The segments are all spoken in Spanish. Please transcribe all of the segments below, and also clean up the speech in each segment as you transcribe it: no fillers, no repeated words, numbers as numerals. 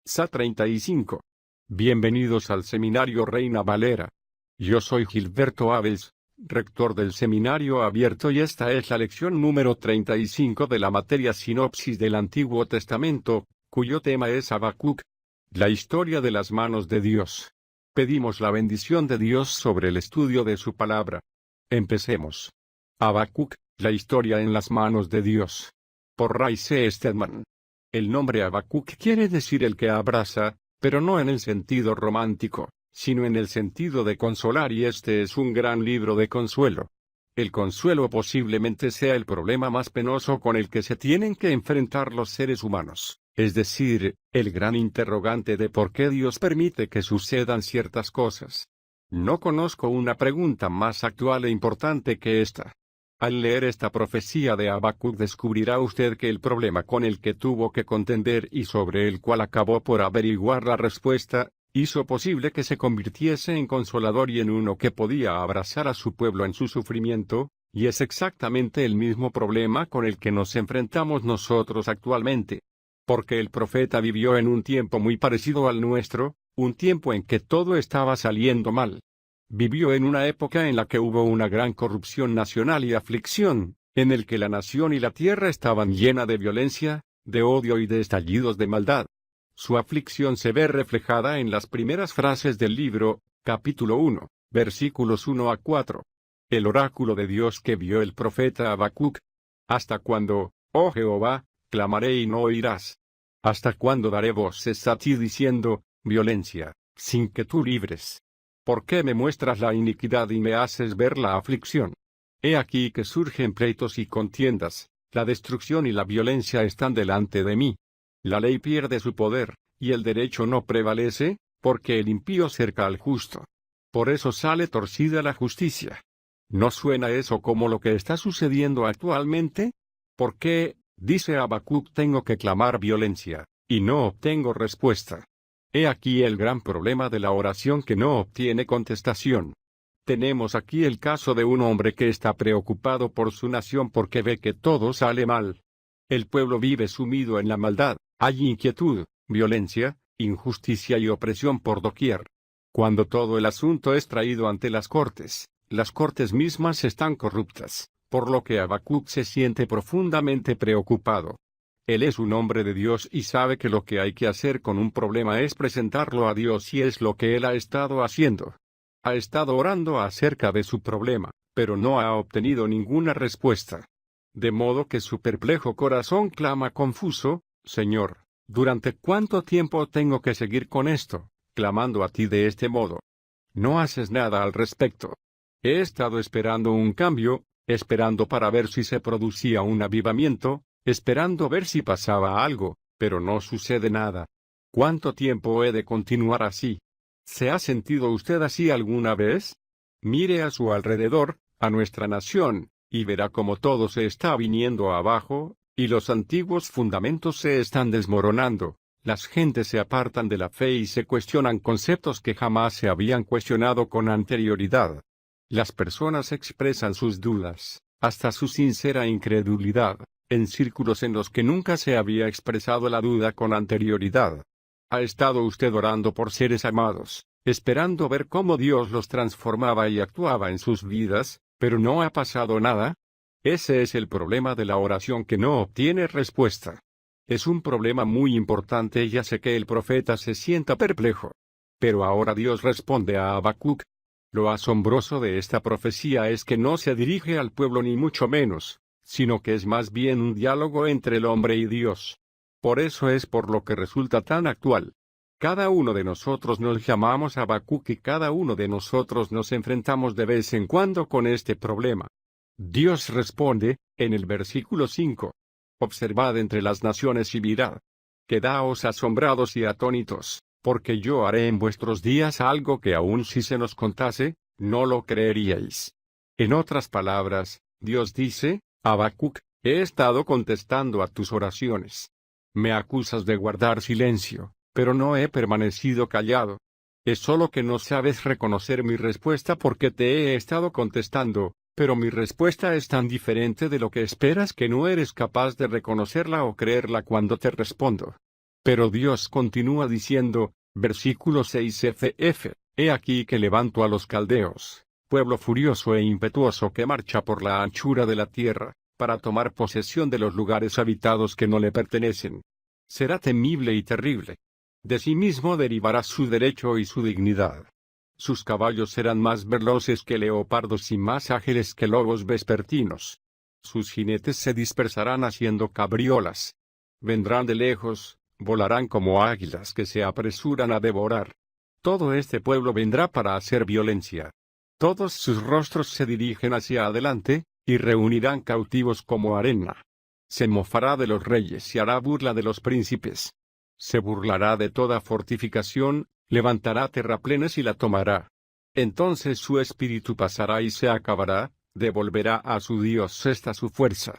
SA 35. Bienvenidos al Seminario Reina Valera. Yo soy Gilberto Abels, rector del Seminario Abierto, y esta es la lección número 35 de la materia Sinopsis del Antiguo Testamento, cuyo tema es Habacuc, la historia de las manos de Dios. Pedimos la bendición de Dios sobre el estudio de su palabra. Empecemos. Habacuc, la historia en las manos de Dios. Por Ray C. Stedman. El nombre Habacuc quiere decir el que abraza, pero no en el sentido romántico, sino en el sentido de consolar, y este es un gran libro de consuelo. El consuelo posiblemente sea el problema más penoso con el que se tienen que enfrentar los seres humanos, es decir, el gran interrogante de por qué Dios permite que sucedan ciertas cosas. No conozco una pregunta más actual e importante que esta. Al leer esta profecía de Habacuc descubrirá usted que el problema con el que tuvo que contender y sobre el cual acabó por averiguar la respuesta, hizo posible que se convirtiese en consolador y en uno que podía abrazar a su pueblo en su sufrimiento, y es exactamente el mismo problema con el que nos enfrentamos nosotros actualmente. Porque el profeta vivió en un tiempo muy parecido al nuestro, un tiempo en que todo estaba saliendo mal. Vivió en una época en la que hubo una gran corrupción nacional y aflicción, en el que la nación y la tierra estaban llenas de violencia, de odio y de estallidos de maldad. Su aflicción se ve reflejada en las primeras frases del libro, capítulo 1, versículos 1 a 4. El oráculo de Dios que vio el profeta Habacuc. ¿Hasta cuándo, oh Jehová, clamaré y no oirás? ¿Hasta cuándo daré voces a ti diciendo, violencia, sin que tú libres? ¿Por qué me muestras la iniquidad y me haces ver la aflicción? He aquí que surgen pleitos y contiendas, la destrucción y la violencia están delante de mí. La ley pierde su poder, y el derecho no prevalece, porque el impío cerca al justo. Por eso sale torcida la justicia. ¿No suena eso como lo que está sucediendo actualmente? ¿Por qué, dice Habacuc, tengo que clamar violencia, y no obtengo respuesta? He aquí el gran problema de la oración que no obtiene contestación. Tenemos aquí el caso de un hombre que está preocupado por su nación porque ve que todo sale mal. El pueblo vive sumido en la maldad, hay inquietud, violencia, injusticia y opresión por doquier. Cuando todo el asunto es traído ante las cortes mismas están corruptas, por lo que Habacuc se siente profundamente preocupado. Él es un hombre de Dios y sabe que lo que hay que hacer con un problema es presentarlo a Dios, y es lo que él ha estado haciendo. Ha estado orando acerca de su problema, pero no ha obtenido ninguna respuesta. De modo que su perplejo corazón clama confuso, Señor, ¿durante cuánto tiempo tengo que seguir con esto, clamando a ti de este modo? No haces nada al respecto. He estado esperando un cambio, esperando para ver si se producía un avivamiento, esperando ver si pasaba algo, pero no sucede nada. ¿Cuánto tiempo he de continuar así? ¿Se ha sentido usted así alguna vez? Mire a su alrededor, a nuestra nación, y verá cómo todo se está viniendo abajo, y los antiguos fundamentos se están desmoronando. Las gentes se apartan de la fe y se cuestionan conceptos que jamás se habían cuestionado con anterioridad. Las personas expresan sus dudas, hasta su sincera incredulidad, en círculos en los que nunca se había expresado la duda con anterioridad. ¿Ha estado usted orando por seres amados, esperando ver cómo Dios los transformaba y actuaba en sus vidas, pero no ha pasado nada? Ese es el problema de la oración que no obtiene respuesta. Es un problema muy importante y hace que el profeta se sienta perplejo. Pero ahora Dios responde a Habacuc. Lo asombroso de esta profecía es que no se dirige al pueblo ni mucho menos, sino que es más bien un diálogo entre el hombre y Dios. Por eso es por lo que resulta tan actual. Cada uno de nosotros nos llamamos Habacuc y cada uno de nosotros nos enfrentamos de vez en cuando con este problema. Dios responde, en el versículo 5. Observad entre las naciones y mirad. Quedaos asombrados y atónitos, porque yo haré en vuestros días algo que aun si se nos contase, no lo creeríais. En otras palabras, Dios dice, Habacuc, he estado contestando a tus oraciones. Me acusas de guardar silencio, pero no he permanecido callado. Es solo que no sabes reconocer mi respuesta porque te he estado contestando, pero mi respuesta es tan diferente de lo que esperas que no eres capaz de reconocerla o creerla cuando te respondo. Pero Dios continúa diciendo, versículo 6ff, He aquí que levanto a los caldeos, pueblo furioso e impetuoso que marcha por la anchura de la tierra, para tomar posesión de los lugares habitados que no le pertenecen. Será temible y terrible. De sí mismo derivará su derecho y su dignidad. Sus caballos serán más veloces que leopardos y más ágiles que lobos vespertinos. Sus jinetes se dispersarán haciendo cabriolas. Vendrán de lejos, volarán como águilas que se apresuran a devorar. Todo este pueblo vendrá para hacer violencia. Todos sus rostros se dirigen hacia adelante, y reunirán cautivos como arena. Se mofará de los reyes y hará burla de los príncipes. Se burlará de toda fortificación, levantará terraplenes y la tomará. Entonces su espíritu pasará y se acabará, devolverá a su Dios esta su fuerza.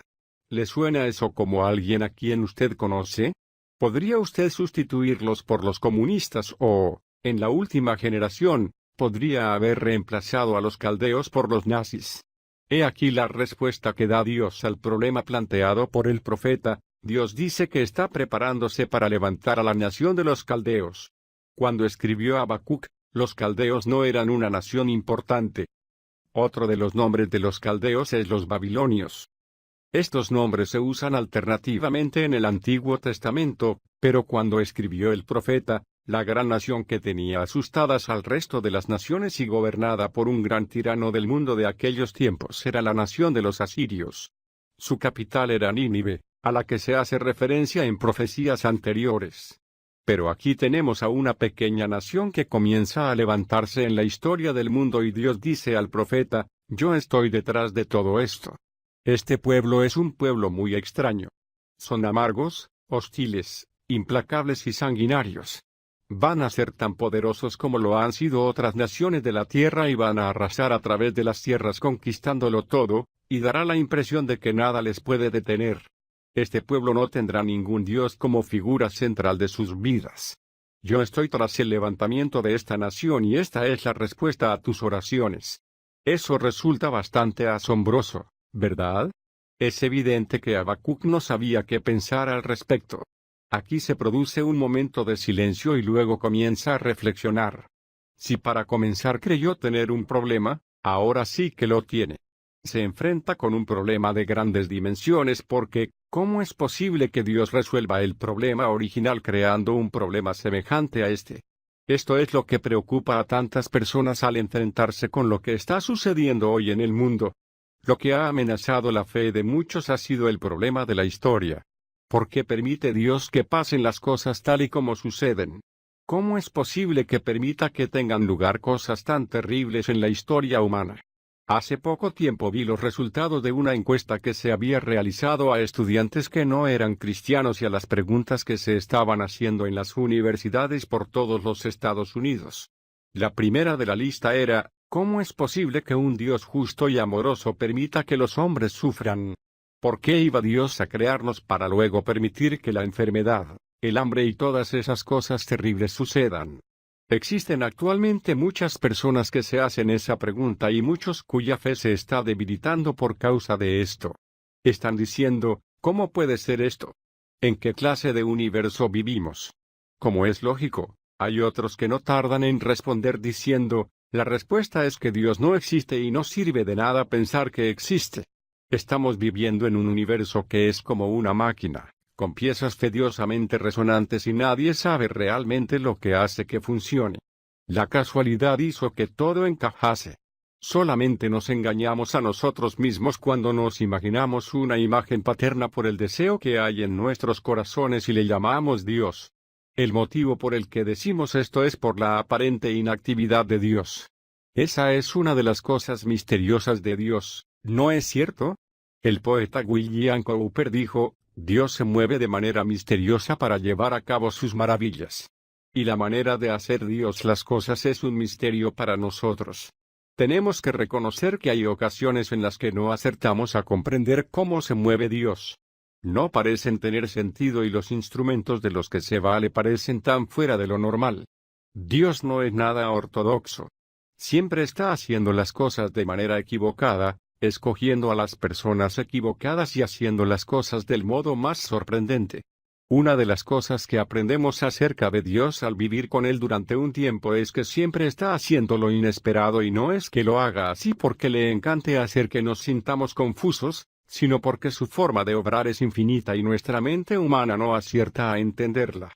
¿Le suena eso como a alguien a quien usted conoce? ¿Podría usted sustituirlos por los comunistas o, en la última generación, podría haber reemplazado a los caldeos por los nazis? He aquí la respuesta que da Dios al problema planteado por el profeta. Dios dice que está preparándose para levantar a la nación de los caldeos. Cuando escribió Habacuc, los caldeos no eran una nación importante. Otro de los nombres de los caldeos es los babilonios. Estos nombres se usan alternativamente en el Antiguo Testamento, pero cuando escribió el profeta, la gran nación que tenía asustadas al resto de las naciones y gobernada por un gran tirano del mundo de aquellos tiempos era la nación de los asirios. Su capital era Nínive, a la que se hace referencia en profecías anteriores. Pero aquí tenemos a una pequeña nación que comienza a levantarse en la historia del mundo y Dios dice al profeta, yo estoy detrás de todo esto. Este pueblo es un pueblo muy extraño. Son amargos, hostiles, implacables y sanguinarios. Van a ser tan poderosos como lo han sido otras naciones de la tierra y van a arrasar a través de las tierras conquistándolo todo, y dará la impresión de que nada les puede detener. Este pueblo no tendrá ningún Dios como figura central de sus vidas. Yo estoy tras el levantamiento de esta nación y esta es la respuesta a tus oraciones. Eso resulta bastante asombroso, ¿verdad? Es evidente que Habacuc no sabía qué pensar al respecto. Aquí se produce un momento de silencio y luego comienza a reflexionar. Si para comenzar creyó tener un problema, ahora sí que lo tiene. Se enfrenta con un problema de grandes dimensiones porque, ¿cómo es posible que Dios resuelva el problema original creando un problema semejante a este? Esto es lo que preocupa a tantas personas al enfrentarse con lo que está sucediendo hoy en el mundo. Lo que ha amenazado la fe de muchos ha sido el problema de la historia. ¿Por qué permite Dios que pasen las cosas tal y como suceden? ¿Cómo es posible que permita que tengan lugar cosas tan terribles en la historia humana? Hace poco tiempo vi los resultados de una encuesta que se había realizado a estudiantes que no eran cristianos y a las preguntas que se estaban haciendo en las universidades por todos los Estados Unidos. La primera de la lista era, ¿cómo es posible que un Dios justo y amoroso permita que los hombres sufran? ¿Por qué iba Dios a crearnos para luego permitir que la enfermedad, el hambre y todas esas cosas terribles sucedan? Existen actualmente muchas personas que se hacen esa pregunta y muchos cuya fe se está debilitando por causa de esto. Están diciendo, ¿cómo puede ser esto? ¿En qué clase de universo vivimos? Como es lógico, hay otros que no tardan en responder diciendo, la respuesta es que Dios no existe y no sirve de nada pensar que existe. Estamos viviendo en un universo que es como una máquina, con piezas tediosamente resonantes y nadie sabe realmente lo que hace que funcione. La casualidad hizo que todo encajase. Solamente nos engañamos a nosotros mismos cuando nos imaginamos una imagen paterna por el deseo que hay en nuestros corazones y le llamamos Dios. El motivo por el que decimos esto es por la aparente inactividad de Dios. Esa es una de las cosas misteriosas de Dios, ¿no es cierto? El poeta William Cowper dijo, Dios se mueve de manera misteriosa para llevar a cabo sus maravillas. Y la manera de hacer Dios las cosas es un misterio para nosotros. Tenemos que reconocer que hay ocasiones en las que no acertamos a comprender cómo se mueve Dios. No parecen tener sentido y los instrumentos de los que se vale parecen tan fuera de lo normal. Dios no es nada ortodoxo. Siempre está haciendo las cosas de manera equivocada, escogiendo a las personas equivocadas y haciendo las cosas del modo más sorprendente. Una de las cosas que aprendemos acerca de Dios al vivir con Él durante un tiempo es que siempre está haciendo lo inesperado, y no es que lo haga así porque le encante hacer que nos sintamos confusos, sino porque su forma de obrar es infinita y nuestra mente humana no acierta a entenderla.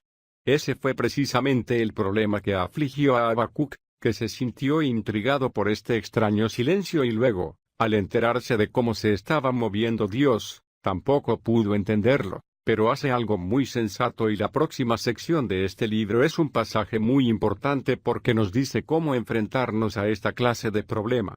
Ese fue precisamente el problema que afligió a Habacuc, que se sintió intrigado por este extraño silencio y luego, al enterarse de cómo se estaba moviendo Dios, tampoco pudo entenderlo. Pero hace algo muy sensato, y la próxima sección de este libro es un pasaje muy importante porque nos dice cómo enfrentarnos a esta clase de problema.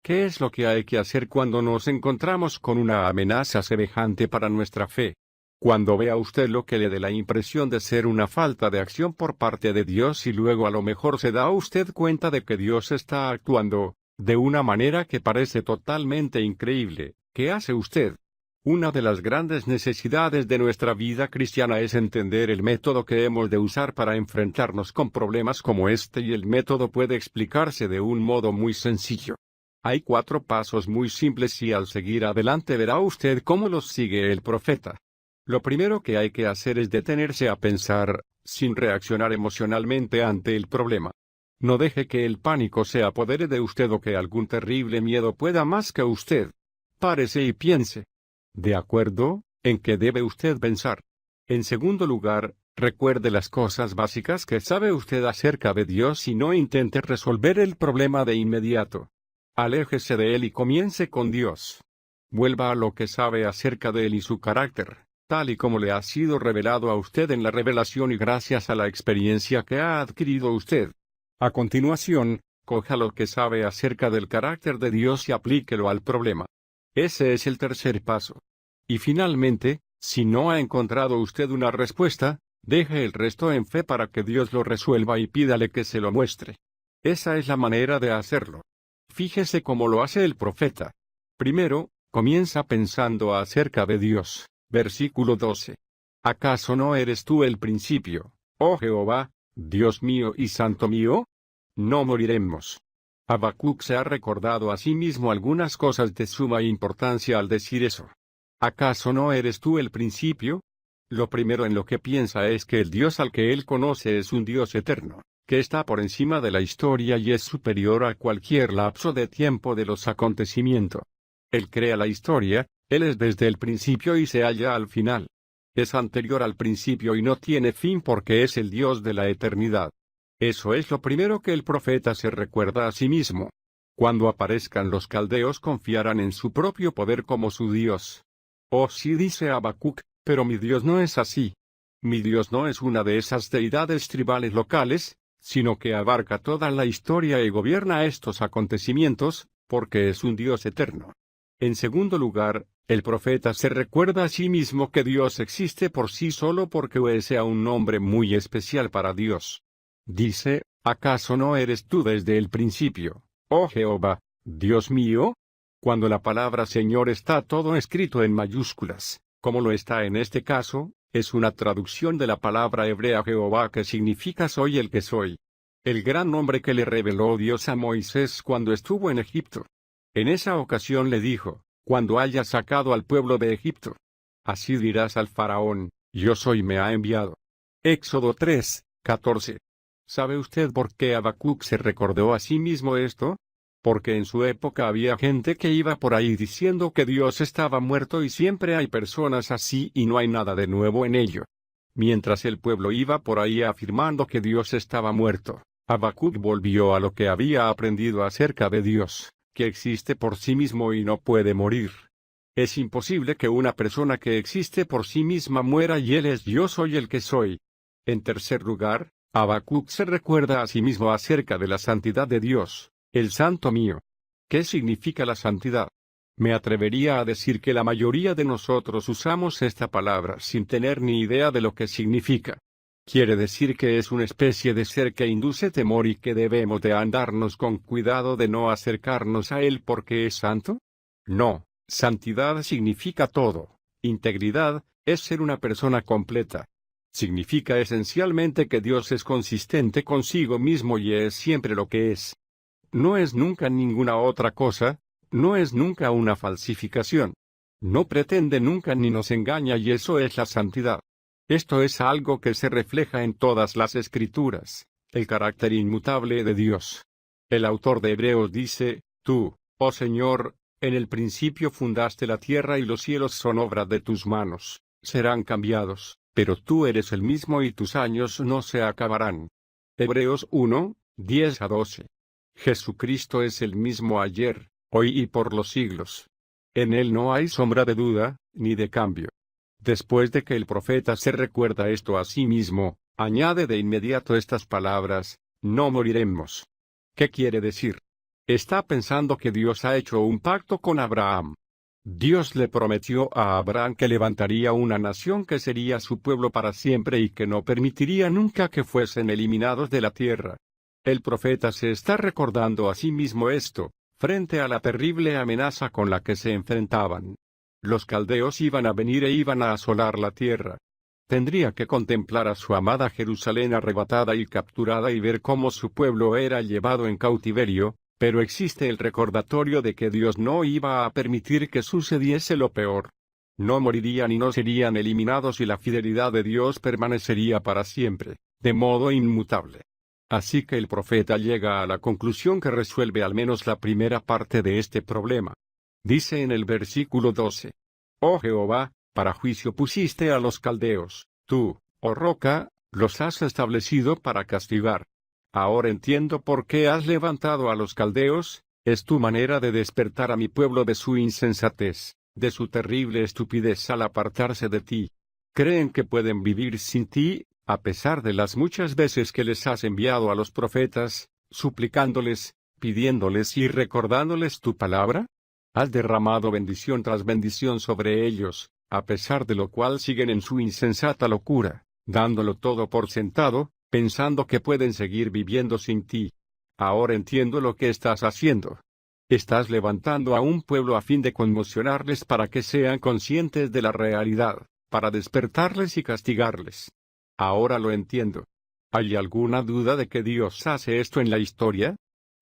¿Qué es lo que hay que hacer cuando nos encontramos con una amenaza semejante para nuestra fe? Cuando vea usted lo que le dé la impresión de ser una falta de acción por parte de Dios y luego a lo mejor se da usted cuenta de que Dios está actuando de una manera que parece totalmente increíble, ¿qué hace usted? Una de las grandes necesidades de nuestra vida cristiana es entender el método que hemos de usar para enfrentarnos con problemas como este, y el método puede explicarse de un modo muy sencillo. Hay 4 pasos muy simples y al seguir adelante verá usted cómo los sigue el profeta. Lo primero que hay que hacer es detenerse a pensar, sin reaccionar emocionalmente ante el problema. No deje que el pánico se apodere de usted o que algún terrible miedo pueda más que usted. Párese y piense. ¿De acuerdo? ¿En qué debe usted pensar? En segundo lugar, recuerde las cosas básicas que sabe usted acerca de Dios y no intente resolver el problema de inmediato. Aléjese de él y comience con Dios. Vuelva a lo que sabe acerca de él y su carácter, tal y como le ha sido revelado a usted en la revelación y gracias a la experiencia que ha adquirido usted. A continuación, coja lo que sabe acerca del carácter de Dios y aplíquelo al problema. Ese es el tercer paso. Y finalmente, si no ha encontrado usted una respuesta, deje el resto en fe para que Dios lo resuelva y pídale que se lo muestre. Esa es la manera de hacerlo. Fíjese cómo lo hace el profeta. Primero, comienza pensando acerca de Dios. Versículo 12. ¿Acaso no eres tú el principio, oh Jehová, Dios mío y Santo mío? No moriremos. Habacuc se ha recordado a sí mismo algunas cosas de suma importancia al decir eso. ¿Acaso no eres tú el principio? Lo primero en lo que piensa es que el Dios al que él conoce es un Dios eterno, que está por encima de la historia y es superior a cualquier lapso de tiempo de los acontecimientos. Él crea la historia, él es desde el principio y se halla al final. Es anterior al principio y no tiene fin porque es el Dios de la eternidad. Eso es lo primero que el profeta se recuerda a sí mismo. Cuando aparezcan los caldeos confiarán en su propio poder como su Dios. Oh sí, dice Habacuc, pero mi Dios no es así. Mi Dios no es una de esas deidades tribales locales, sino que abarca toda la historia y gobierna estos acontecimientos, porque es un Dios eterno. En segundo lugar, el profeta se recuerda a sí mismo que Dios existe por sí solo porque es un nombre muy especial para Dios. Dice, ¿acaso no eres tú desde el principio, oh Jehová, Dios mío? Cuando la palabra Señor está todo escrito en mayúsculas, como lo está en este caso, es una traducción de la palabra hebrea Jehová que significa soy el que soy. El gran nombre que le reveló Dios a Moisés cuando estuvo en Egipto. En esa ocasión le dijo, cuando hayas sacado al pueblo de Egipto. Así dirás al faraón, yo soy me ha enviado. Éxodo 3, 14. ¿Sabe usted por qué Habacuc se recordó a sí mismo esto? Porque en su época había gente que iba por ahí diciendo que Dios estaba muerto y siempre hay personas así y no hay nada de nuevo en ello. Mientras el pueblo iba por ahí afirmando que Dios estaba muerto, Habacuc volvió a lo que había aprendido acerca de Dios, que existe por sí mismo y no puede morir. Es imposible que una persona que existe por sí misma muera y él es yo soy el que soy. En tercer lugar, Habacuc se recuerda a sí mismo acerca de la santidad de Dios, el Santo mío. ¿Qué significa la santidad? Me atrevería a decir que la mayoría de nosotros usamos esta palabra sin tener ni idea de lo que significa. ¿Quiere decir que es una especie de ser que induce temor y que debemos de andarnos con cuidado de no acercarnos a él porque es santo? No, santidad significa todo. Integridad es ser una persona completa. Significa esencialmente que Dios es consistente consigo mismo y es siempre lo que es. No es nunca ninguna otra cosa, no es nunca una falsificación. No pretende nunca ni nos engaña y eso es la santidad. Esto es algo que se refleja en todas las Escrituras, el carácter inmutable de Dios. El autor de Hebreos dice, tú, oh Señor, en el principio fundaste la tierra y los cielos son obra de tus manos, serán cambiados, pero tú eres el mismo y tus años no se acabarán. Hebreos 1, 10 a 12. Jesucristo es el mismo ayer, hoy y por los siglos. En él no hay sombra de duda, ni de cambio. Después de que el profeta se recuerda esto a sí mismo, añade de inmediato estas palabras, no moriremos. ¿Qué quiere decir? Está pensando que Dios ha hecho un pacto con Abraham. Dios le prometió a Abraham que levantaría una nación que sería su pueblo para siempre y que no permitiría nunca que fuesen eliminados de la tierra. El profeta se está recordando a sí mismo esto, frente a la terrible amenaza con la que se enfrentaban. Los caldeos iban a venir e iban a asolar la tierra. Tendría que contemplar a su amada Jerusalén arrebatada y capturada y ver cómo su pueblo era llevado en cautiverio, pero existe el recordatorio de que Dios no iba a permitir que sucediese lo peor. No morirían y no serían eliminados y la fidelidad de Dios permanecería para siempre, de modo inmutable. Así que el profeta llega a la conclusión que resuelve al menos la primera parte de este problema. Dice en el versículo 12. Oh Jehová, para juicio pusiste a los caldeos, tú, oh roca, los has establecido para castigar. Ahora entiendo por qué has levantado a los caldeos, es tu manera de despertar a mi pueblo de su insensatez, de su terrible estupidez al apartarse de ti. Creen que pueden vivir sin ti, a pesar de las muchas veces que les has enviado a los profetas, suplicándoles, pidiéndoles y recordándoles tu palabra. Has derramado bendición tras bendición sobre ellos, a pesar de lo cual siguen en su insensata locura, dándolo todo por sentado, pensando que pueden seguir viviendo sin ti. Ahora entiendo lo que estás haciendo. Estás levantando a un pueblo a fin de conmocionarles para que sean conscientes de la realidad, para despertarles y castigarles. Ahora lo entiendo. ¿Hay alguna duda de que Dios hace esto en la historia?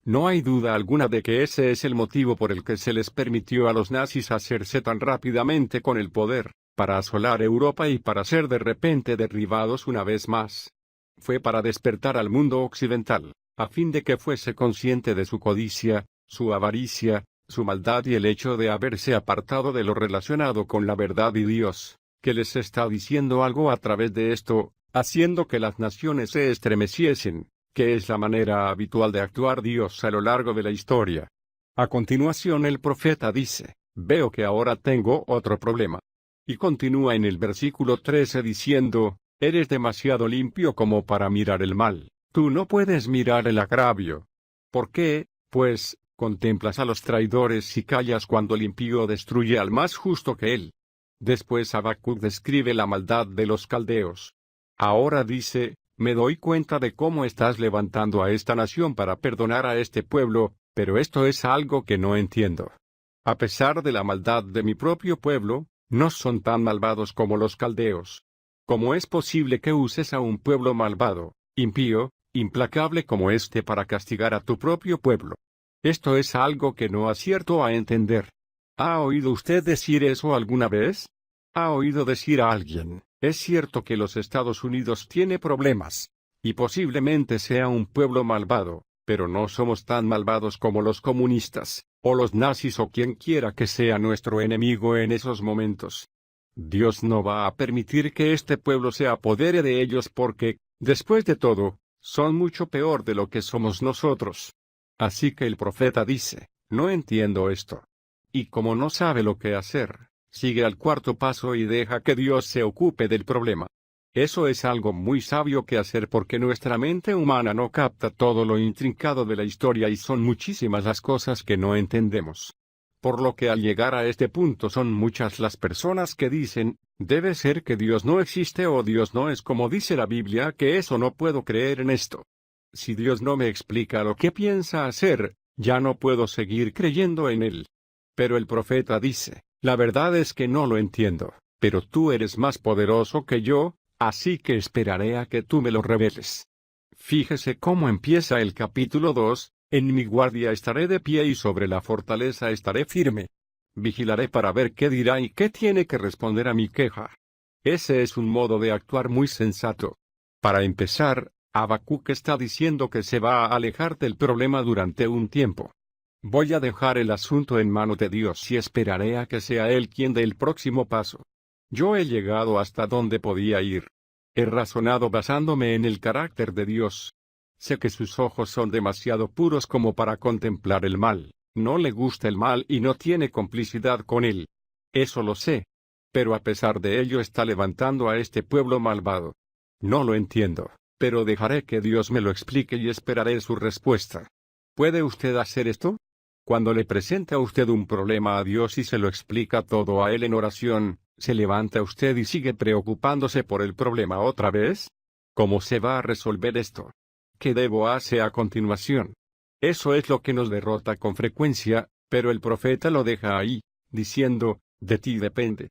No hay duda alguna de que ese es el motivo por el que se les permitió a los nazis hacerse tan rápidamente con el poder, para asolar Europa y para ser de repente derribados una vez más. Fue para despertar al mundo occidental, a fin de que fuese consciente de su codicia, su avaricia, su maldad y el hecho de haberse apartado de lo relacionado con la verdad y Dios, que les está diciendo algo a través de esto, haciendo que las naciones se estremeciesen, que es la manera habitual de actuar Dios a lo largo de la historia. A continuación el profeta dice, veo que ahora tengo otro problema. Y continúa en el versículo 13 diciendo, eres demasiado limpio como para mirar el mal, tú no puedes mirar el agravio. ¿Por qué, pues, contemplas a los traidores y callas cuando el impío destruye al más justo que él? Después Habacuc describe la maldad de los caldeos. Ahora dice, me doy cuenta de cómo estás levantando a esta nación para perdonar a este pueblo, pero esto es algo que no entiendo. A pesar de la maldad de mi propio pueblo, no son tan malvados como los caldeos. ¿Cómo es posible que uses a un pueblo malvado, impío, implacable como este para castigar a tu propio pueblo? Esto es algo que no acierto a entender. ¿Ha oído usted decir eso alguna vez? ¿Ha oído decir a alguien, es cierto que los Estados Unidos tiene problemas, y posiblemente sea un pueblo malvado, pero no somos tan malvados como los comunistas, o los nazis o quien quiera que sea nuestro enemigo en esos momentos? Dios no va a permitir que este pueblo se apodere de ellos porque, después de todo, son mucho peor de lo que somos nosotros. Así que el profeta dice, no entiendo esto. Y como no sabe lo que hacer, sigue al cuarto paso y deja que Dios se ocupe del problema. Eso es algo muy sabio que hacer porque nuestra mente humana no capta todo lo intrincado de la historia y son muchísimas las cosas que no entendemos. Por lo que al llegar a este punto son muchas las personas que dicen, debe ser que Dios no existe o Dios no es como dice la Biblia, que eso no puedo creer en esto. Si Dios no me explica lo que piensa hacer, ya no puedo seguir creyendo en Él. Pero el profeta dice, la verdad es que no lo entiendo, pero tú eres más poderoso que yo, así que esperaré a que tú me lo reveles. Fíjese cómo empieza el capítulo 2, en mi guardia estaré de pie y sobre la fortaleza estaré firme. Vigilaré para ver qué dirá y qué tiene que responder a mi queja. Ese es un modo de actuar muy sensato. Para empezar, Habacuc está diciendo que se va a alejar del problema durante un tiempo. Voy a dejar el asunto en manos de Dios y esperaré a que sea Él quien dé el próximo paso. Yo he llegado hasta donde podía ir. He razonado basándome en el carácter de Dios. Sé que sus ojos son demasiado puros como para contemplar el mal, no le gusta el mal y no tiene complicidad con él. Eso lo sé. Pero a pesar de ello está levantando a este pueblo malvado. No lo entiendo, pero dejaré que Dios me lo explique y esperaré su respuesta. ¿Puede usted hacer esto? Cuando le presenta usted un problema a Dios y se lo explica todo a Él en oración, ¿se levanta usted y sigue preocupándose por el problema otra vez? ¿Cómo se va a resolver esto? ¿Qué debo hacer a continuación? Eso es lo que nos derrota con frecuencia, pero el profeta lo deja ahí, diciendo, de ti depende.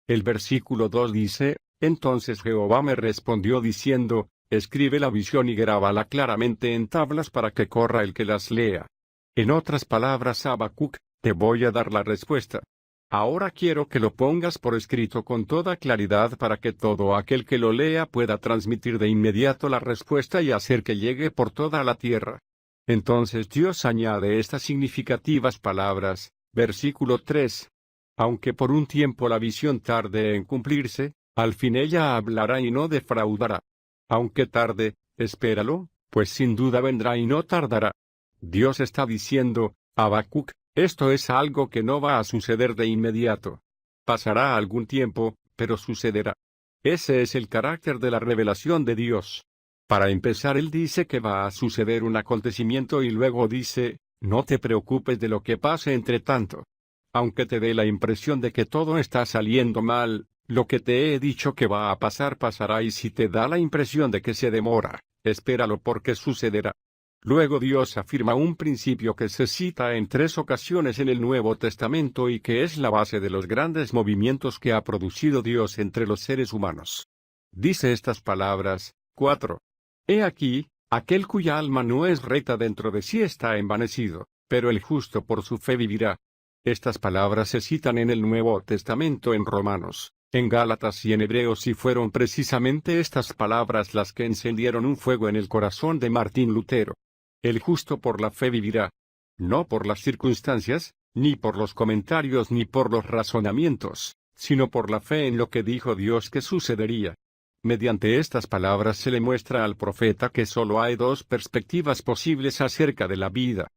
El versículo 2 dice, entonces Jehová me respondió diciendo, escribe la visión y grábala claramente en tablas para que corra el que las lea. En otras palabras, Habacuc, te voy a dar la respuesta. Ahora quiero que lo pongas por escrito con toda claridad para que todo aquel que lo lea pueda transmitir de inmediato la respuesta y hacer que llegue por toda la tierra. Entonces Dios añade estas significativas palabras, versículo 3. Aunque por un tiempo la visión tarde en cumplirse, al fin ella hablará y no defraudará. Aunque tarde, espéralo, pues sin duda vendrá y no tardará. Dios está diciendo, Habacuc, esto es algo que no va a suceder de inmediato. Pasará algún tiempo, pero sucederá. Ese es el carácter de la revelación de Dios. Para empezar, Él dice que va a suceder un acontecimiento y luego dice, no te preocupes de lo que pase entre tanto. Aunque te dé la impresión de que todo está saliendo mal, lo que te he dicho que va a pasar pasará y si te da la impresión de que se demora, espéralo porque sucederá. Luego Dios afirma un principio que se cita en 3 ocasiones en el Nuevo Testamento y que es la base de los grandes movimientos que ha producido Dios entre los seres humanos. Dice estas palabras, 4. He aquí, aquel cuya alma no es recta dentro de sí está envanecido, pero el justo por su fe vivirá. Estas palabras se citan en el Nuevo Testamento en Romanos, en Gálatas y en Hebreos y fueron precisamente estas palabras las que encendieron un fuego en el corazón de Martín Lutero. El justo por la fe vivirá. No por las circunstancias, ni por los comentarios ni por los razonamientos, sino por la fe en lo que dijo Dios que sucedería. Mediante estas palabras se le muestra al profeta que solo hay 2 perspectivas posibles acerca de la vida.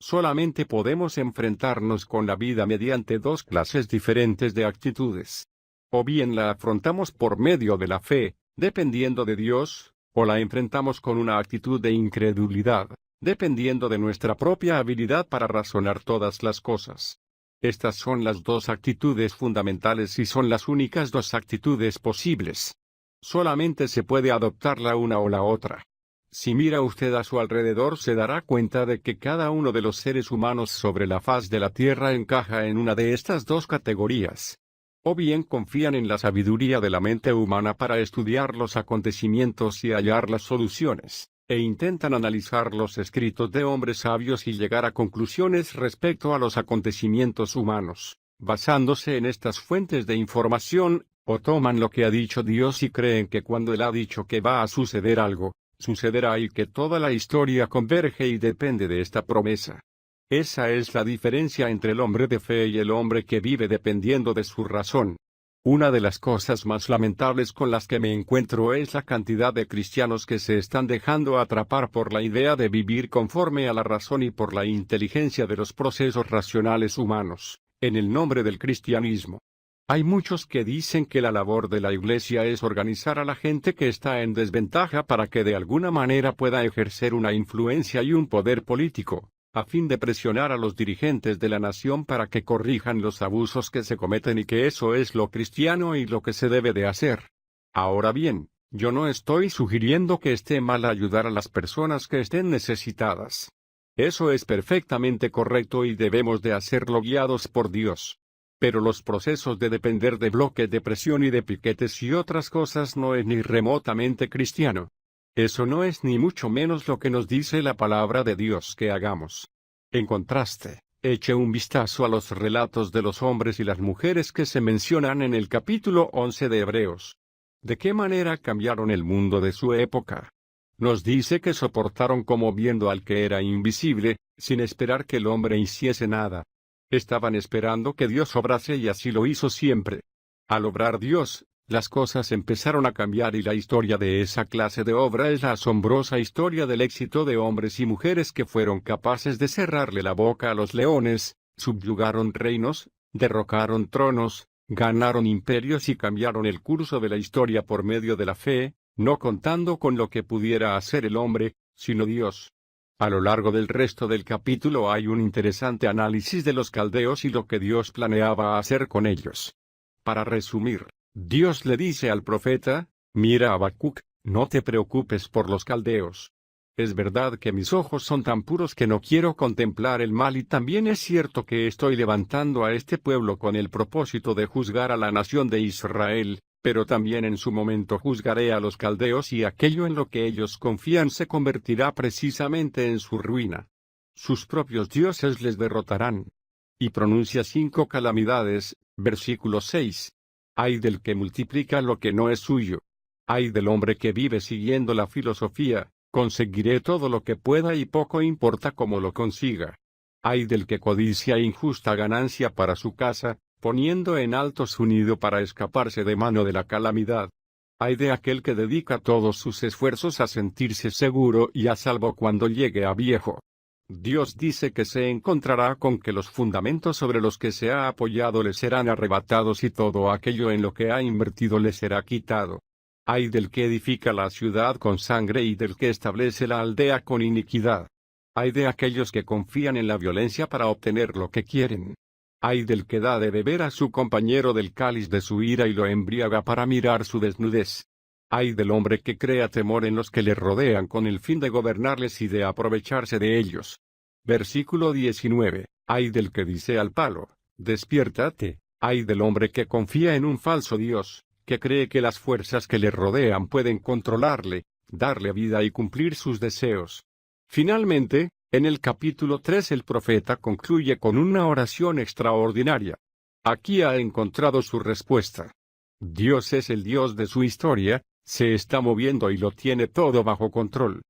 Solamente podemos enfrentarnos con la vida mediante 2 clases diferentes de actitudes. O bien la afrontamos por medio de la fe, dependiendo de Dios, o la enfrentamos con una actitud de incredulidad, dependiendo de nuestra propia habilidad para razonar todas las cosas. Estas son las 2 actitudes fundamentales y son las únicas 2 actitudes posibles. Solamente se puede adoptar la una o la otra. Si mira usted a su alrededor se dará cuenta de que cada uno de los seres humanos sobre la faz de la tierra encaja en una de estas 2 categorías. O bien confían en la sabiduría de la mente humana para estudiar los acontecimientos y hallar las soluciones, e intentan analizar los escritos de hombres sabios y llegar a conclusiones respecto a los acontecimientos humanos, basándose en estas fuentes de información, o toman lo que ha dicho Dios y creen que cuando Él ha dicho que va a suceder algo, sucederá y que toda la historia converge y depende de esta promesa. Esa es la diferencia entre el hombre de fe y el hombre que vive dependiendo de su razón. Una de las cosas más lamentables con las que me encuentro es la cantidad de cristianos que se están dejando atrapar por la idea de vivir conforme a la razón y por la inteligencia de los procesos racionales humanos, en el nombre del cristianismo. Hay muchos que dicen que la labor de la Iglesia es organizar a la gente que está en desventaja para que de alguna manera pueda ejercer una influencia y un poder político, a fin de presionar a los dirigentes de la nación para que corrijan los abusos que se cometen y que eso es lo cristiano y lo que se debe de hacer. Ahora bien, yo no estoy sugiriendo que esté mal ayudar a las personas que estén necesitadas. Eso es perfectamente correcto y debemos de hacerlo guiados por Dios. Pero los procesos de depender de bloques de presión y de piquetes y otras cosas no es ni remotamente cristiano. Eso no es ni mucho menos lo que nos dice la palabra de Dios que hagamos. En contraste, eche un vistazo a los relatos de los hombres y las mujeres que se mencionan en el capítulo 11 de Hebreos. ¿De qué manera cambiaron el mundo de su época? Nos dice que soportaron como viendo al que era invisible, sin esperar que el hombre hiciese nada. Estaban esperando que Dios obrase y así lo hizo siempre. Al obrar Dios, las cosas empezaron a cambiar y la historia de esa clase de obra es la asombrosa historia del éxito de hombres y mujeres que fueron capaces de cerrarle la boca a los leones, subyugaron reinos, derrocaron tronos, ganaron imperios y cambiaron el curso de la historia por medio de la fe, no contando con lo que pudiera hacer el hombre, sino Dios. A lo largo del resto del capítulo hay un interesante análisis de los caldeos y lo que Dios planeaba hacer con ellos. Para resumir, Dios le dice al profeta: mira, Habacuc, no te preocupes por los caldeos. Es verdad que mis ojos son tan puros que no quiero contemplar el mal, y también es cierto que estoy levantando a este pueblo con el propósito de juzgar a la nación de Israel, pero también en su momento juzgaré a los caldeos y aquello en lo que ellos confían se convertirá precisamente en su ruina. Sus propios dioses les derrotarán. Y pronuncia 5 calamidades, versículo 6. Ay del que multiplica lo que no es suyo. Ay del hombre que vive siguiendo la filosofía: conseguiré todo lo que pueda y poco importa cómo lo consiga. Ay del que codicia injusta ganancia para su casa, poniendo en alto su nido para escaparse de mano de la calamidad. Ay de aquel que dedica todos sus esfuerzos a sentirse seguro y a salvo cuando llegue a viejo. Dios dice que se encontrará con que los fundamentos sobre los que se ha apoyado le serán arrebatados y todo aquello en lo que ha invertido le será quitado. Ay del que edifica la ciudad con sangre y del que establece la aldea con iniquidad. Ay de aquellos que confían en la violencia para obtener lo que quieren. Ay del que da de beber a su compañero del cáliz de su ira y lo embriaga para mirar su desnudez. Ay del hombre que crea temor en los que le rodean con el fin de gobernarles y de aprovecharse de ellos. Versículo 19. Ay del que dice al palo: despiértate. Ay del hombre que confía en un falso Dios, que cree que las fuerzas que le rodean pueden controlarle, darle vida y cumplir sus deseos. Finalmente, en el capítulo 3 el profeta concluye con una oración extraordinaria. Aquí ha encontrado su respuesta. Dios es el Dios de su historia, se está moviendo y lo tiene todo bajo control.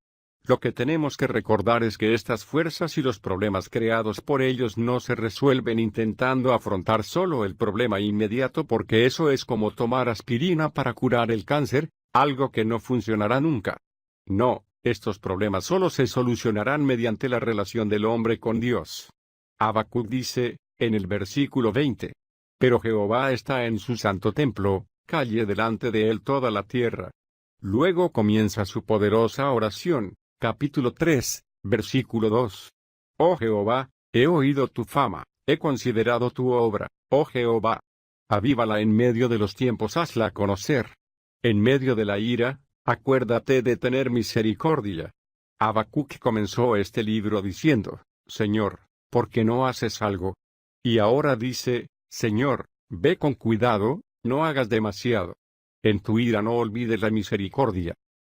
Lo que tenemos que recordar es que estas fuerzas y los problemas creados por ellos no se resuelven intentando afrontar solo el problema inmediato, porque eso es como tomar aspirina para curar el cáncer, algo que no funcionará nunca. No, estos problemas solo se solucionarán mediante la relación del hombre con Dios. Habacuc dice, en el versículo 20: pero Jehová está en su santo templo, calle delante de él toda la tierra. Luego comienza su poderosa oración. Capítulo 3, versículo 2. Oh Jehová, he oído tu fama, he considerado tu obra, oh Jehová. Avívala en medio de los tiempos, hazla conocer. En medio de la ira, acuérdate de tener misericordia. Habacuc comenzó este libro diciendo: Señor, ¿por qué no haces algo? Y ahora dice: Señor, ve con cuidado, no hagas demasiado. En tu ira no olvides la misericordia.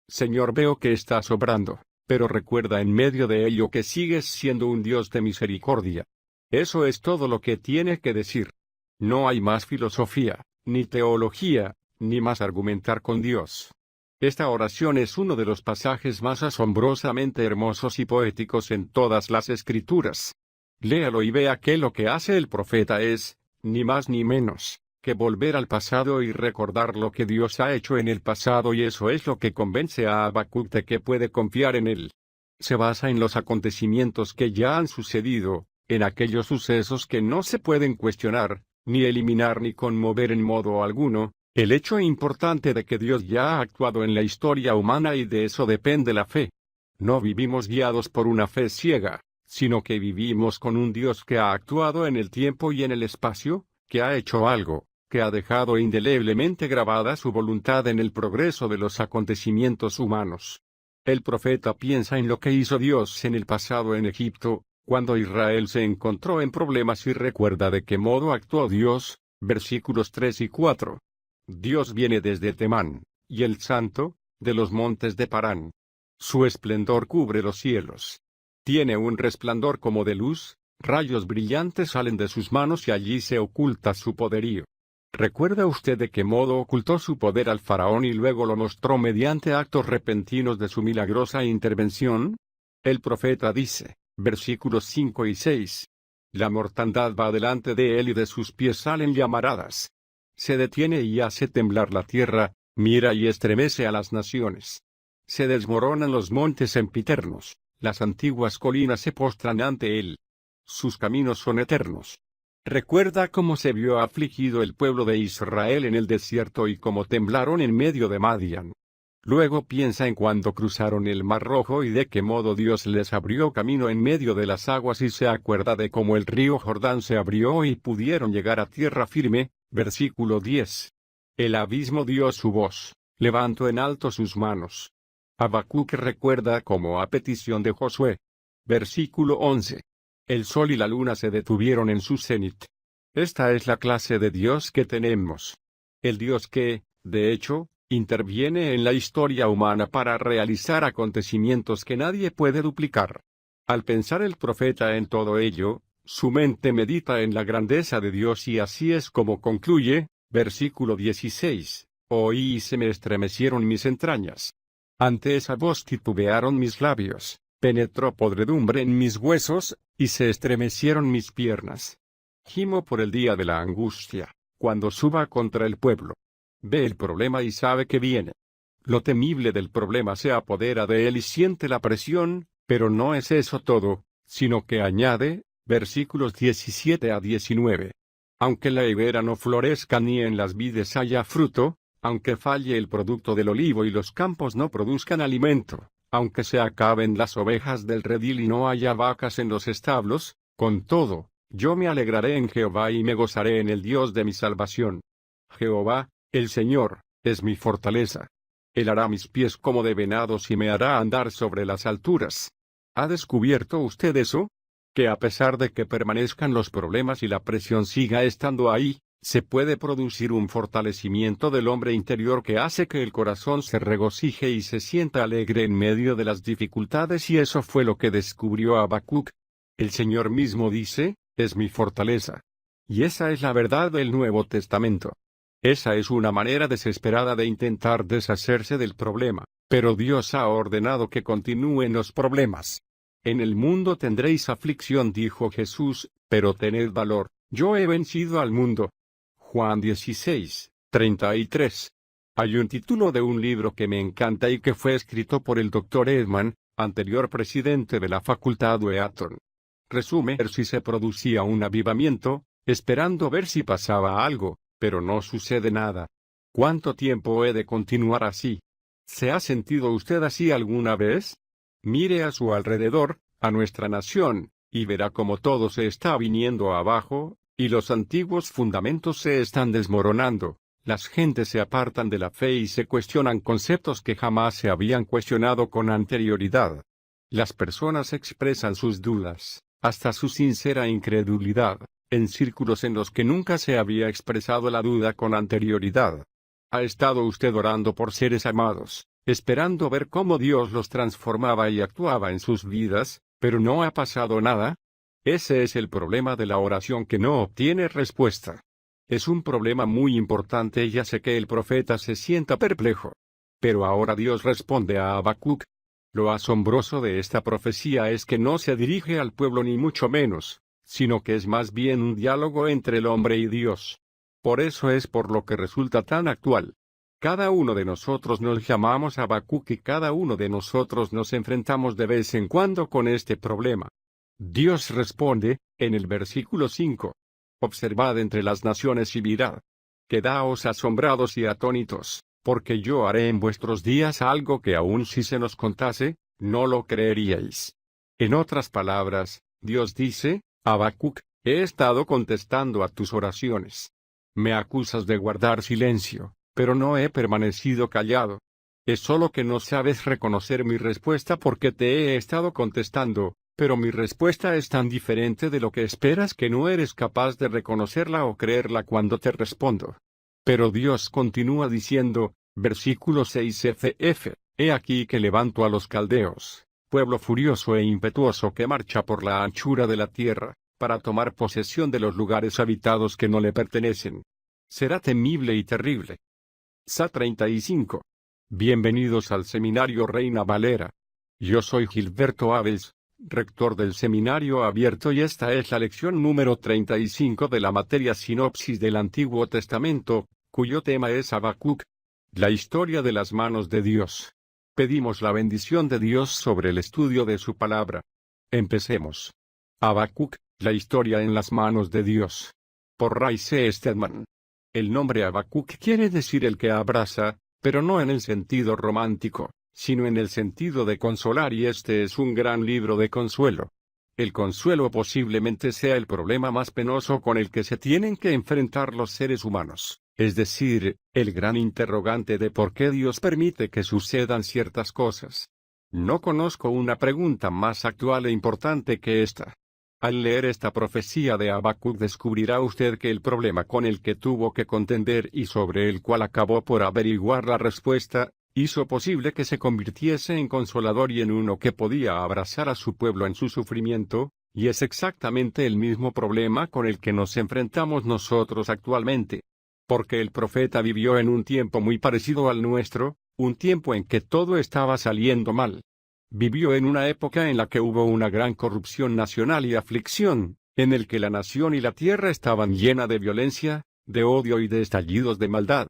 Señor, veo que estás obrando, pero recuerda en medio de ello que sigues siendo un Dios de misericordia. Eso es todo lo que tiene que decir. No hay más filosofía, ni teología, ni más argumentar con Dios. Esta oración es uno de los pasajes más asombrosamente hermosos y poéticos en todas las Escrituras. Léalo y vea que lo que hace el profeta es, ni más ni menos, que volver al pasado y recordar lo que Dios ha hecho en el pasado, y eso es lo que convence a Habacuc de que puede confiar en él. Se basa en los acontecimientos que ya han sucedido, en aquellos sucesos que no se pueden cuestionar, ni eliminar ni conmover en modo alguno, el hecho importante de que Dios ya ha actuado en la historia humana, y de eso depende la fe. No vivimos guiados por una fe ciega, sino que vivimos con un Dios que ha actuado en el tiempo y en el espacio, que ha hecho algo, que ha dejado indeleblemente grabada su voluntad en el progreso de los acontecimientos humanos. El profeta piensa en lo que hizo Dios en el pasado en Egipto, cuando Israel se encontró en problemas, y recuerda de qué modo actuó Dios, versículos 3 y 4. Dios viene desde Temán, y el Santo, de los montes de Parán. Su esplendor cubre los cielos. Tiene un resplandor como de luz, rayos brillantes salen de sus manos y allí se oculta su poderío. ¿Recuerda usted de qué modo ocultó su poder al faraón y luego lo mostró mediante actos repentinos de su milagrosa intervención? El profeta dice, versículos 5 y 6. La mortandad va delante de él y de sus pies salen llamaradas. Se detiene y hace temblar la tierra, mira y estremece a las naciones. Se desmoronan los montes sempiternos, las antiguas colinas se postran ante él. Sus caminos son eternos. Recuerda cómo se vio afligido el pueblo de Israel en el desierto y cómo temblaron en medio de Madián. Luego piensa en cuando cruzaron el Mar Rojo y de qué modo Dios les abrió camino en medio de las aguas y se acuerda de cómo el río Jordán se abrió y pudieron llegar a tierra firme, versículo 10. El abismo dio su voz, levantó en alto sus manos. Habacuc recuerda cómo a petición de Josué. Versículo 11. El sol y la luna se detuvieron en su cenit. Esta es la clase de Dios que tenemos. El Dios que, de hecho, interviene en la historia humana para realizar acontecimientos que nadie puede duplicar. Al pensar el profeta en todo ello, su mente medita en la grandeza de Dios y así es como concluye, versículo 16, oí y se me estremecieron mis entrañas. Ante esa voz titubearon mis labios, penetró podredumbre en mis huesos, y se estremecieron mis piernas. Gimo por el día de la angustia, cuando suba contra el pueblo. Ve el problema y sabe que viene. Lo temible del problema se apodera de él y siente la presión, pero no es eso todo, sino que añade, versículos 17 a 19. Aunque la higuera no florezca ni en las vides haya fruto, aunque falle el producto del olivo y los campos no produzcan alimento, aunque se acaben las ovejas del redil y no haya vacas en los establos, con todo, yo me alegraré en Jehová y me gozaré en el Dios de mi salvación. Jehová, el Señor, es mi fortaleza. Él hará mis pies como de venados y me hará andar sobre las alturas. ¿Ha descubierto usted eso? Que a pesar de que permanezcan los problemas y la presión siga estando ahí, se puede producir un fortalecimiento del hombre interior que hace que el corazón se regocije y se sienta alegre en medio de las dificultades y eso fue lo que descubrió Habacuc. El Señor mismo dice, es mi fortaleza. Y esa es la verdad del Nuevo Testamento. Esa es una manera desesperada de intentar deshacerse del problema, pero Dios ha ordenado que continúen los problemas. En el mundo tendréis aflicción, dijo Jesús, pero tened valor, yo he vencido al mundo. Juan 16, 33. Hay un título de un libro que me encanta y que fue escrito por el Dr. Edman, anterior presidente de la Facultad de Eton. Resume si se producía un avivamiento, esperando ver si pasaba algo, pero no sucede nada. ¿Cuánto tiempo he de continuar así? ¿Se ha sentido usted así alguna vez? Mire a su alrededor, a nuestra nación, y verá cómo todo se está viniendo abajo, y los antiguos fundamentos se están desmoronando. Las gentes se apartan de la fe y se cuestionan conceptos que jamás se habían cuestionado con anterioridad. Las personas expresan sus dudas, hasta su sincera incredulidad, en círculos en los que nunca se había expresado la duda con anterioridad. ¿Ha estado usted orando por seres amados, esperando ver cómo Dios los transformaba y actuaba en sus vidas, pero no ha pasado nada? Ese es el problema de la oración que no obtiene respuesta. Es un problema muy importante y hace que el profeta se sienta perplejo. Pero ahora Dios responde a Habacuc. Lo asombroso de esta profecía es que no se dirige al pueblo ni mucho menos, sino que es más bien un diálogo entre el hombre y Dios. Por eso es por lo que resulta tan actual. Cada uno de nosotros nos llamamos Habacuc y cada uno de nosotros nos enfrentamos de vez en cuando con este problema. Dios responde, en el versículo 5. Observad entre las naciones y mirad. Quedaos asombrados y atónitos, porque yo haré en vuestros días algo que aun si se nos contase, no lo creeríais. En otras palabras, Dios dice, Habacuc, he estado contestando a tus oraciones. Me acusas de guardar silencio, pero no he permanecido callado. Es solo que no sabes reconocer mi respuesta porque te he estado contestando, pero mi respuesta es tan diferente de lo que esperas que no eres capaz de reconocerla o creerla cuando te respondo. Pero Dios continúa diciendo, versículo 6ff, he aquí que levanto a los caldeos, pueblo furioso e impetuoso que marcha por la anchura de la tierra, para tomar posesión de los lugares habitados que no le pertenecen. Será temible y terrible. Sa 35. Bienvenidos al Seminario Reina Valera. Yo soy Gilberto Abels, rector del Seminario Abierto, y esta es la lección número 35 de la materia Sinopsis del Antiguo Testamento, cuyo tema es Habacuc, la historia de las manos de Dios. Pedimos la bendición de Dios sobre el estudio de su palabra. Empecemos. Habacuc, la historia en las manos de Dios. Por Ray C. Stedman. El nombre Habacuc quiere decir el que abraza, pero no en el sentido romántico, sino en el sentido de consolar, y este es un gran libro de consuelo. El consuelo posiblemente sea el problema más penoso con el que se tienen que enfrentar los seres humanos, es decir, el gran interrogante de por qué Dios permite que sucedan ciertas cosas. No conozco una pregunta más actual e importante que esta. Al leer esta profecía de Habacuc descubrirá usted que el problema con el que tuvo que contender y sobre el cual acabó por averiguar la respuesta, hizo posible que se convirtiese en consolador y en uno que podía abrazar a su pueblo en su sufrimiento, y es exactamente el mismo problema con el que nos enfrentamos nosotros actualmente. Porque el profeta vivió en un tiempo muy parecido al nuestro, un tiempo en que todo estaba saliendo mal. Vivió en una época en la que hubo una gran corrupción nacional y aflicción, en el que la nación y la tierra estaban llenas de violencia, de odio y de estallidos de maldad.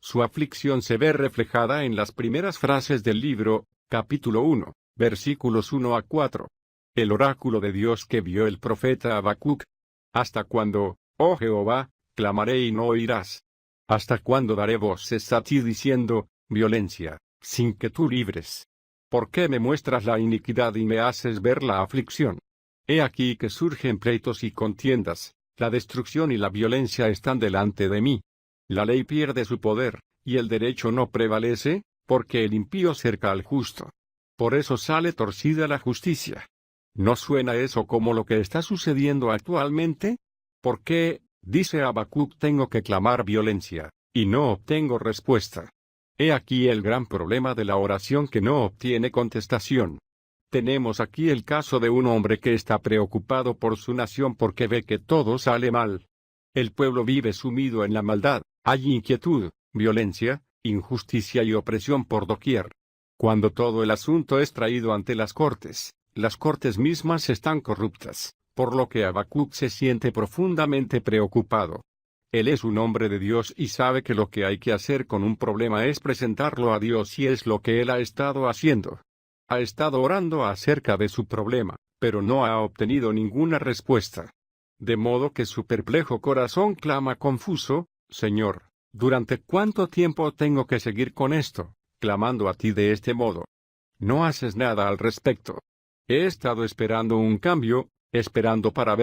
Su aflicción se ve reflejada en las primeras frases del libro, capítulo 1, versículos 1 a 4. El oráculo de Dios que vio el profeta Habacuc. ¿Hasta cuándo, oh Jehová, clamaré y no oirás? ¿Hasta cuándo daré voces a ti diciendo, violencia, sin que tú libres? ¿Por qué me muestras la iniquidad y me haces ver la aflicción? He aquí que surgen pleitos y contiendas, la destrucción y la violencia están delante de mí. La ley pierde su poder, y el derecho no prevalece, porque el impío cerca al justo. Por eso sale torcida la justicia. ¿No suena eso como lo que está sucediendo actualmente? ¿Por qué, dice Habacuc, tengo que clamar violencia, y no obtengo respuesta? He aquí el gran problema de la oración que no obtiene contestación. Tenemos aquí el caso de un hombre que está preocupado por su nación porque ve que todo sale mal. El pueblo vive sumido en la maldad, hay inquietud, violencia, injusticia y opresión por doquier. Cuando todo el asunto es traído ante las cortes mismas están corruptas, por lo que Habacuc se siente profundamente preocupado. Él es un hombre de Dios y sabe que lo que hay que hacer con un problema es presentarlo a Dios, y es lo que él ha estado haciendo. Ha estado orando acerca de su problema, pero no ha obtenido ninguna respuesta. De modo que su perplejo corazón clama confuso, Señor, ¿durante cuánto tiempo tengo que seguir con esto, clamando a ti de este modo? No haces nada al respecto. He estado esperando un cambio, esperando para ver